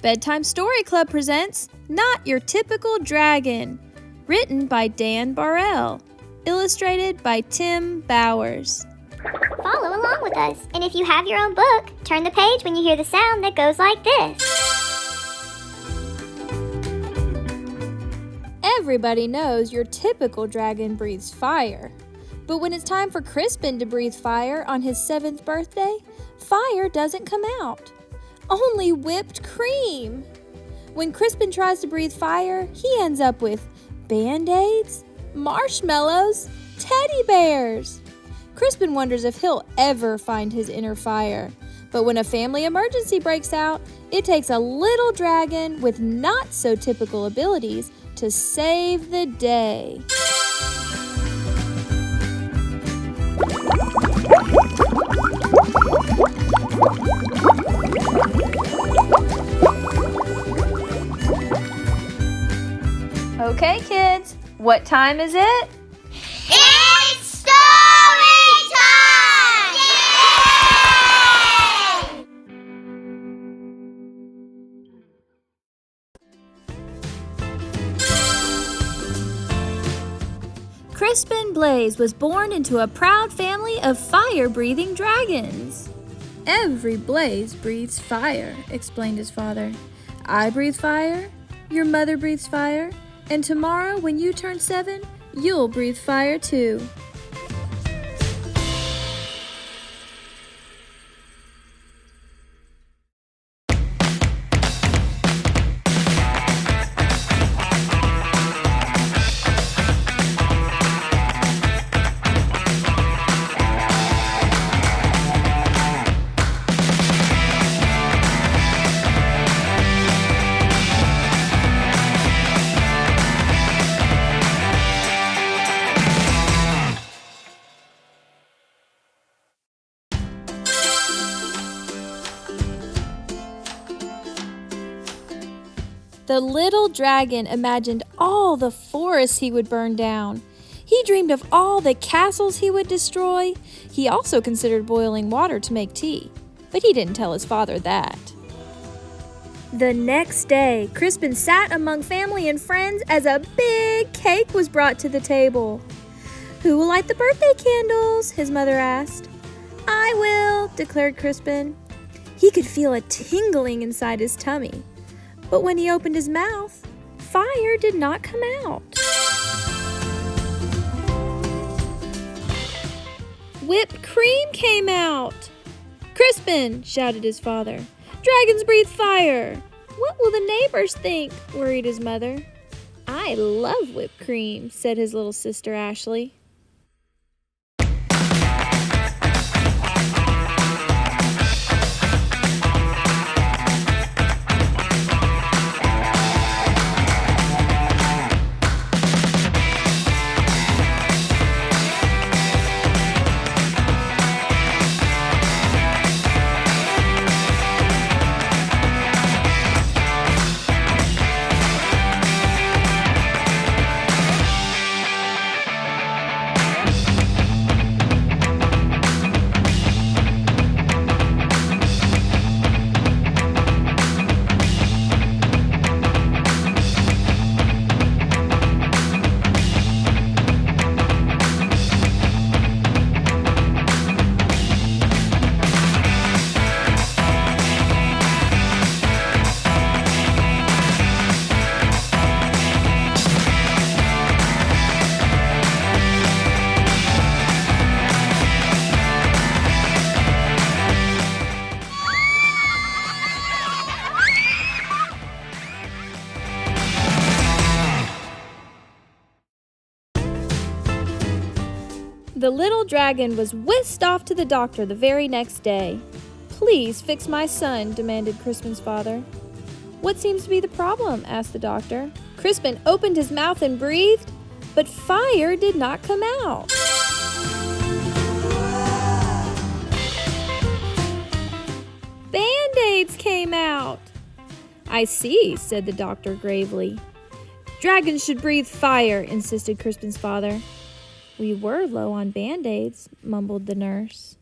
Bedtime Story Club presents Not Your Typical Dragon, written by Dan Barrell, illustrated by Tim Bowers. Follow along with us, and if you have your own book, turn the page when you hear the sound that goes like this. Everybody knows your typical dragon breathes fire. But when it's time for Crispin to breathe fire on his 7th birthday, fire doesn't come out. Only whipped cream. When Crispin tries to breathe fire, he ends up with Band-Aids, marshmallows, teddy bears. Crispin wonders if he'll ever find his inner fire. But when a family emergency breaks out, it takes a little dragon with not so typical abilities to save the day. Okay, kids, what time is it? It's story time! Yay! Crispin Blaze was born into a proud family of fire-breathing dragons. Every Blaze breathes fire, explained his father. I breathe fire, your mother breathes fire, and tomorrow when you turn 7, you'll breathe fire too. The little dragon imagined all the forests he would burn down. He dreamed of all the castles he would destroy. He also considered boiling water to make tea, but he didn't tell his father that. The next day, Crispin sat among family and friends as a big cake was brought to the table. "Who will light the birthday candles?" his mother asked. "I will," declared Crispin. He could feel a tingling inside his tummy. But when he opened his mouth, fire did not come out. Whipped cream came out. "Crispin," shouted his father, "dragons breathe fire." "What will the neighbors think?" worried his mother. "I love whipped cream," said his little sister Ashley. The little dragon was whisked off to the doctor the very next day. "Please fix my son," demanded Crispin's father. "What seems to be the problem?" asked the doctor. Crispin opened his mouth and breathed, but fire did not come out. Band-Aids came out. "I see," said the doctor gravely. "Dragons should breathe fire," insisted Crispin's father. "We were low on Band-Aids," mumbled the nurse.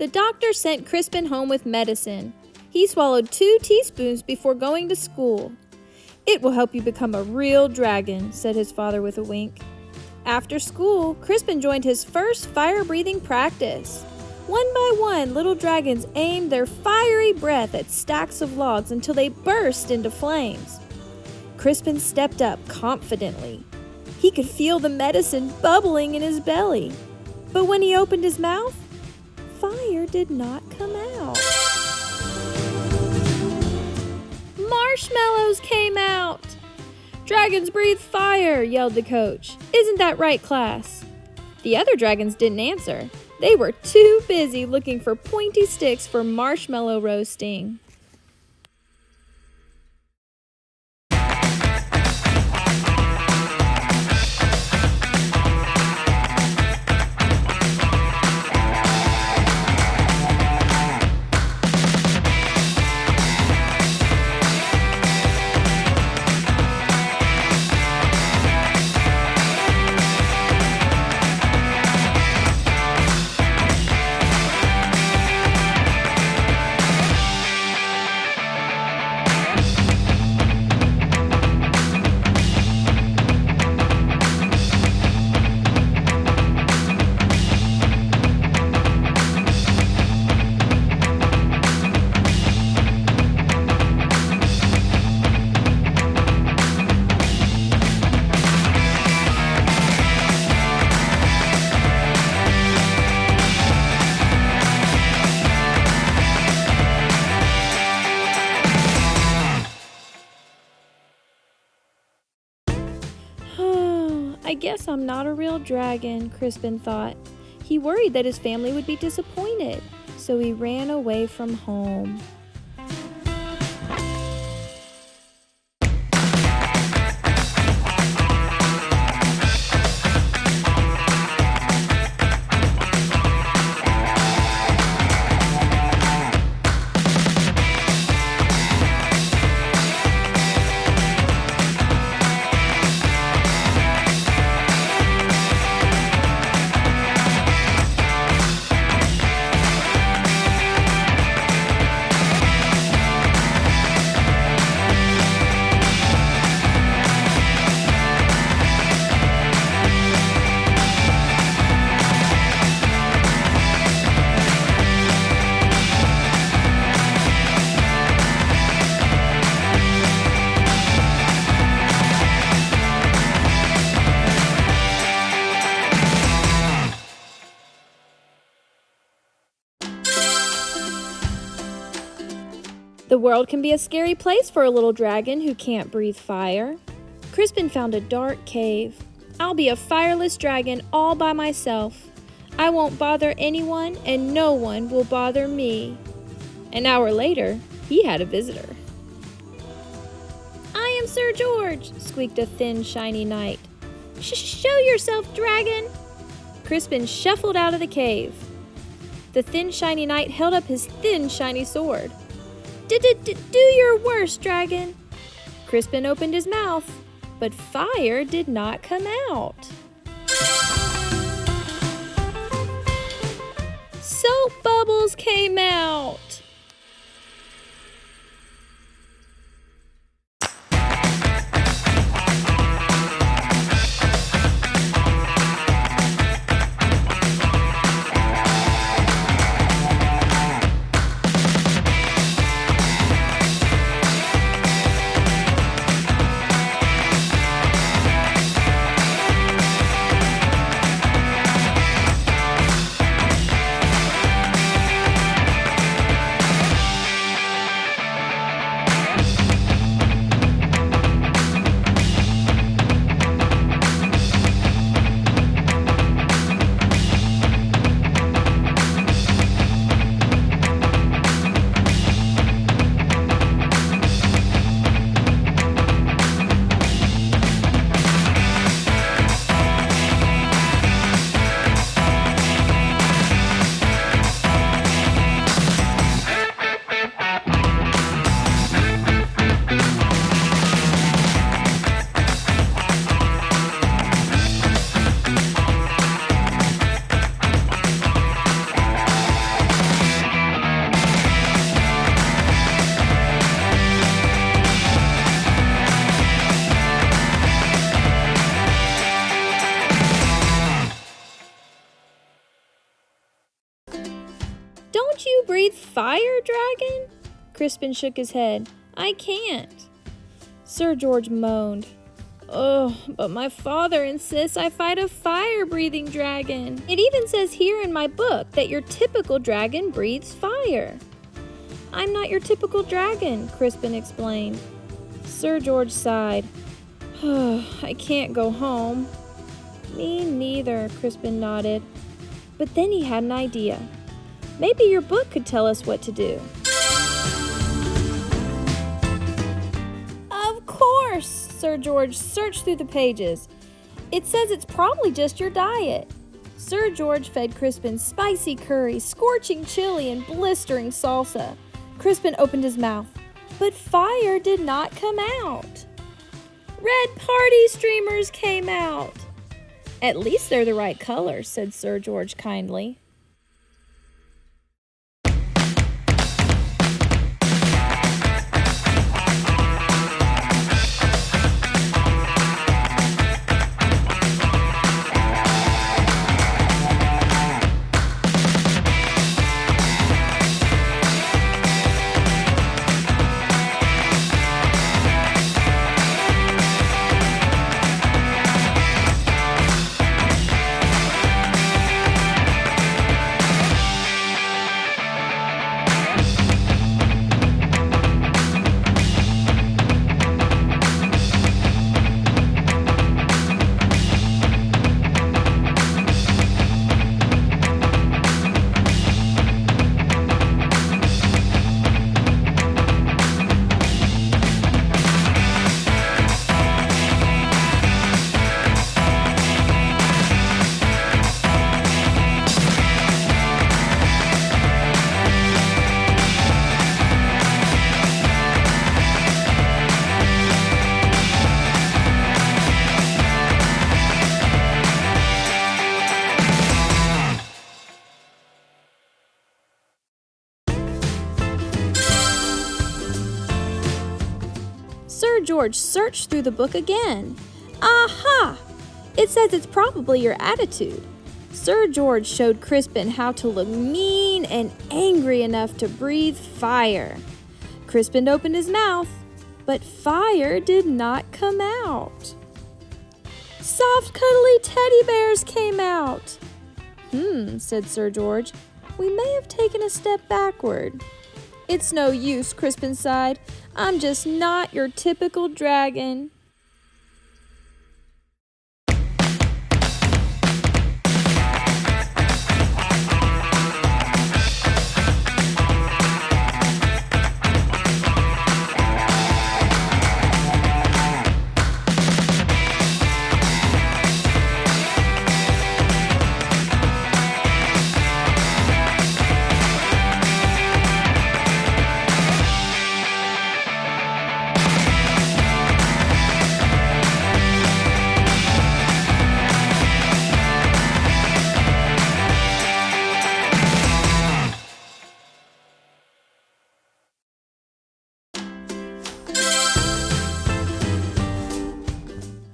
The doctor sent Crispin home with medicine. He swallowed 2 teaspoons before going to school. "It will help you become a real dragon," said his father with a wink. After school, Crispin joined his first fire-breathing practice. One by one, little dragons aimed their fiery breath at stacks of logs until they burst into flames. Crispin stepped up confidently. He could feel the medicine bubbling in his belly. But when he opened his mouth, fire did not come out. Marshmallows came out! "Dragons breathe fire!" yelled the coach. "Isn't that right, class?" The other dragons didn't answer. They were too busy looking for pointy sticks for marshmallow roasting. I guess I'm not a real dragon, Crispin thought. He worried that his family would be disappointed, so he ran away from home. The world can be a scary place for a little dragon who can't breathe fire. Crispin found a dark cave. "I'll be a fireless dragon all by myself. I won't bother anyone, and no one will bother me." An hour later, he had a visitor. "I am Sir George," squeaked a thin, shiny knight. Show yourself, dragon!" Crispin shuffled out of the cave. The thin, shiny knight held up his thin, shiny sword. Do your worst, dragon!" Crispin opened his mouth, but fire did not come out. Soap bubbles came out. breathe fire, Dragon?" Crispin shook his head. "I can't." Sir George moaned. "Oh, but my father insists I fight a fire-breathing dragon. It even says here in my book that your typical dragon breathes fire." "I'm not your typical dragon," Crispin explained. Sir George sighed. "I can't go home." "Me neither," Crispin nodded. But then he had an idea. "Maybe your book could tell us what to do." "Of course!" Sir George searched through the pages. "It says it's probably just your diet." Sir George fed Crispin spicy curry, scorching chili, and blistering salsa. Crispin opened his mouth, but fire did not come out. Red party streamers came out. "At least they're the right color," said Sir George kindly. Sir George searched through the book again. "Aha! It says it's probably your attitude." Sir George showed Crispin how to look mean and angry enough to breathe fire. Crispin opened his mouth, but fire did not come out. Soft, cuddly teddy bears came out. Said Sir George. "We may have taken a step backward." "It's no use," Crispin sighed. "I'm just not your typical dragon."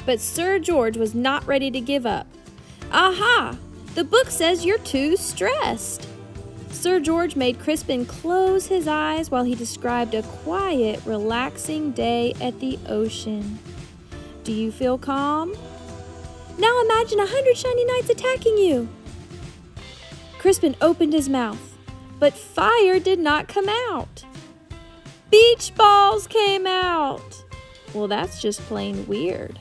But Sir George was not ready to give up. "Aha! The book says you're too stressed." Sir George made Crispin close his eyes while he described a quiet, relaxing day at the ocean. "Do you feel calm? Now imagine 100 shiny knights attacking you." Crispin opened his mouth, but fire did not come out. Beach balls came out. Well, that's just plain weird.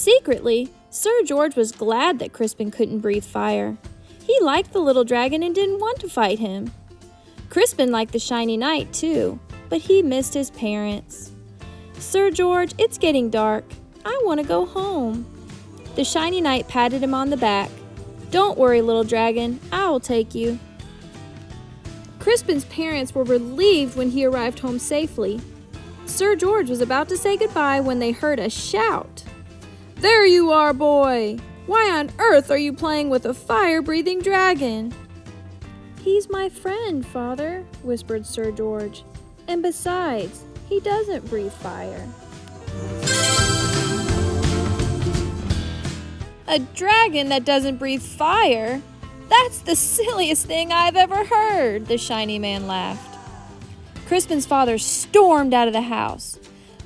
Secretly, Sir George was glad that Crispin couldn't breathe fire. He liked the little dragon and didn't want to fight him. Crispin liked the shiny knight too, but he missed his parents. "Sir George, it's getting dark. I want to go home." The shiny knight patted him on the back. "Don't worry, little dragon. I will take you." Crispin's parents were relieved when he arrived home safely. Sir George was about to say goodbye when they heard a shout. "There you are, boy! Why on earth are you playing with a fire-breathing dragon?" "He's my friend, Father," whispered Sir George. "And besides, he doesn't breathe fire." "A dragon that doesn't breathe fire? That's the silliest thing I've ever heard," the shiny man laughed. Crispin's father stormed out of the house.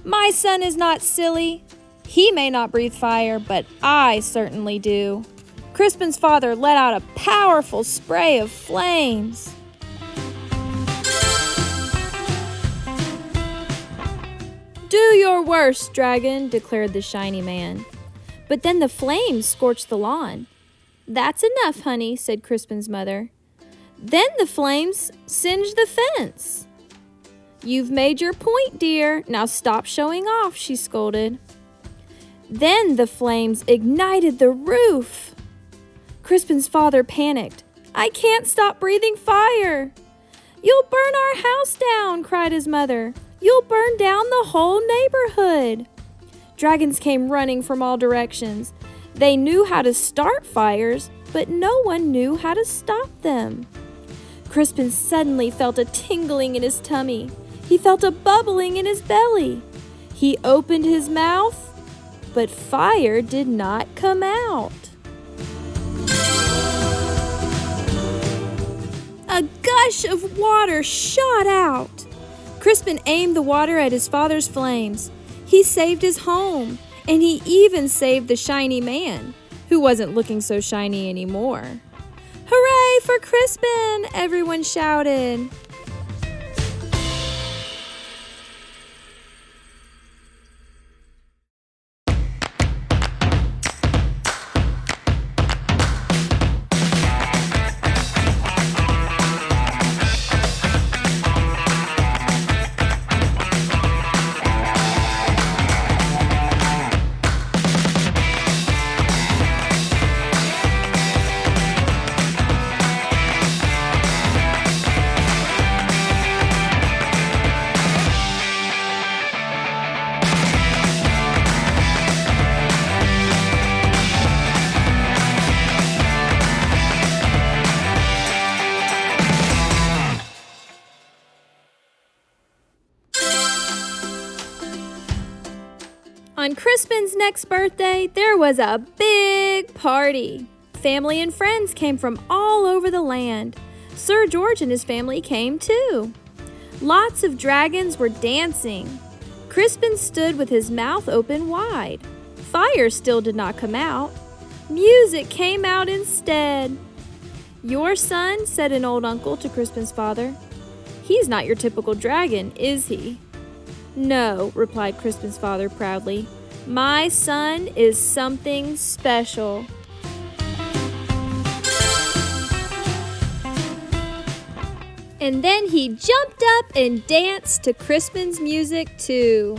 "My son is not silly. He may not breathe fire, but I certainly do." Crispin's father let out a powerful spray of flames. "Do your worst, dragon," declared the shiny man. But then the flames scorched the lawn. "That's enough, honey," said Crispin's mother. Then the flames singed the fence. "You've made your point, dear. Now stop showing off," she scolded. Then the flames ignited the roof. Crispin's father panicked. "I can't stop breathing fire." "You'll burn our house down," cried his mother. "You'll burn down the whole neighborhood." Dragons came running from all directions. They knew how to start fires, but no one knew how to stop them. Crispin suddenly felt a tingling in his tummy. He felt a bubbling in his belly. He opened his mouth, but fire did not come out. A gush of water shot out. Crispin aimed the water at his father's flames. He saved his home, and he even saved the shiny man, who wasn't looking so shiny anymore. "Hooray for Crispin!" everyone shouted. On Crispin's next birthday, there was a big party. Family and friends came from all over the land. Sir George and his family came too. Lots of dragons were dancing. Crispin stood with his mouth open wide. Fire still did not come out. Music came out instead. "Your son," said an old uncle to Crispin's father. "He's not your typical dragon, is he?" "No," replied Crispin's father proudly. "My son is something special." And then he jumped up and danced to Crispin's music too.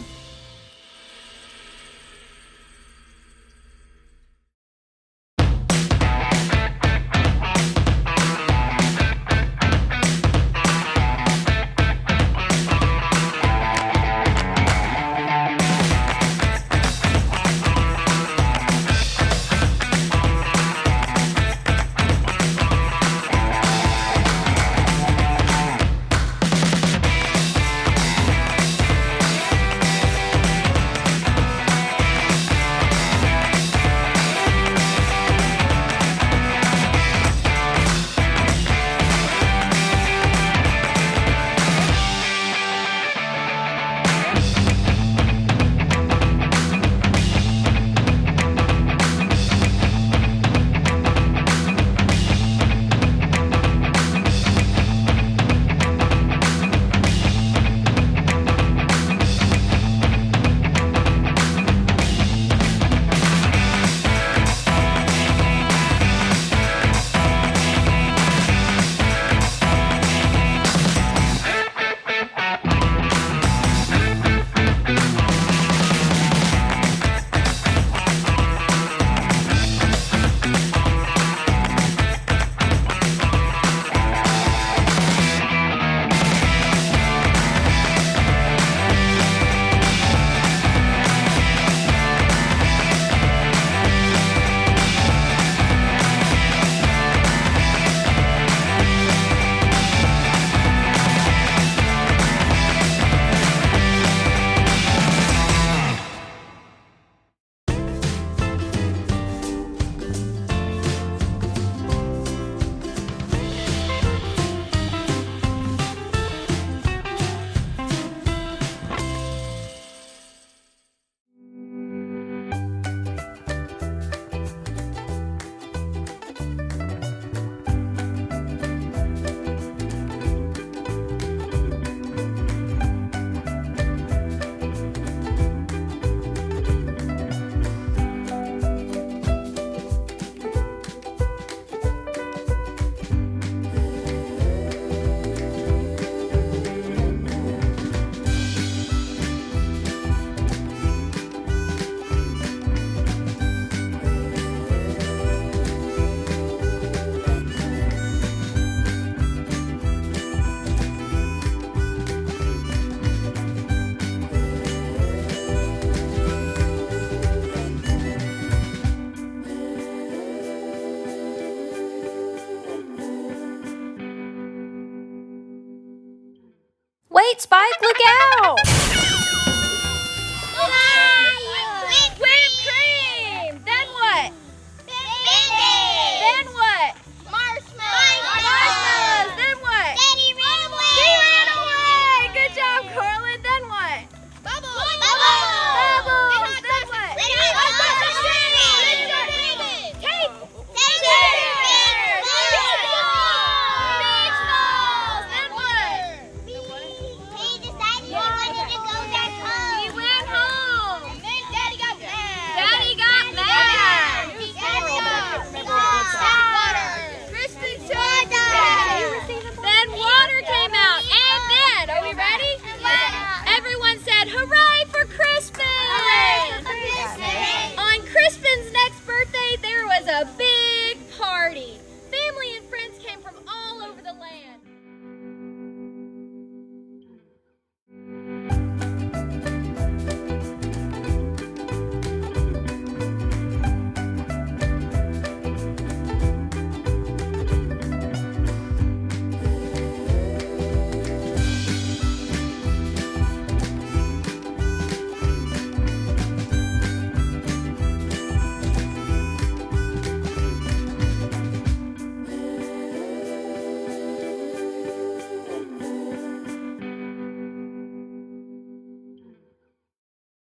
Spike, look out!